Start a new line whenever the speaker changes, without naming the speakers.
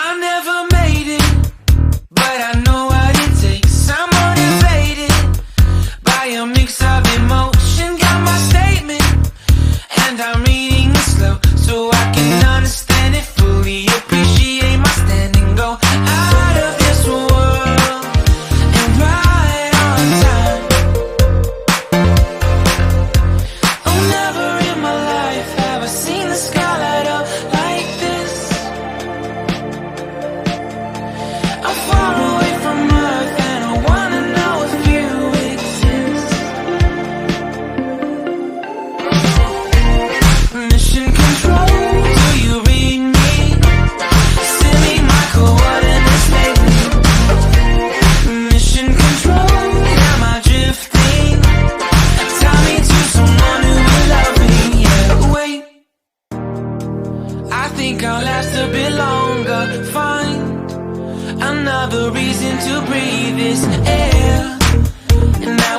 I never made it, but I know what it takes. I'm motivated by a mix of emotion. Got my statement, and I'm reading it slow so I can understand it fully. Appreciate my stand and go out of this world and right on time. Oh, never in my life have I seen the sky light up like this. I'm far away from Earth and I wanna know if you exist. Mission control, do you read me? Send me my coordinates lately. Mission control, am I drifting? Tie me to someone who will love me. Yeah, wait, I think I'll last a bit longer. Find another reason to breathe this air, and I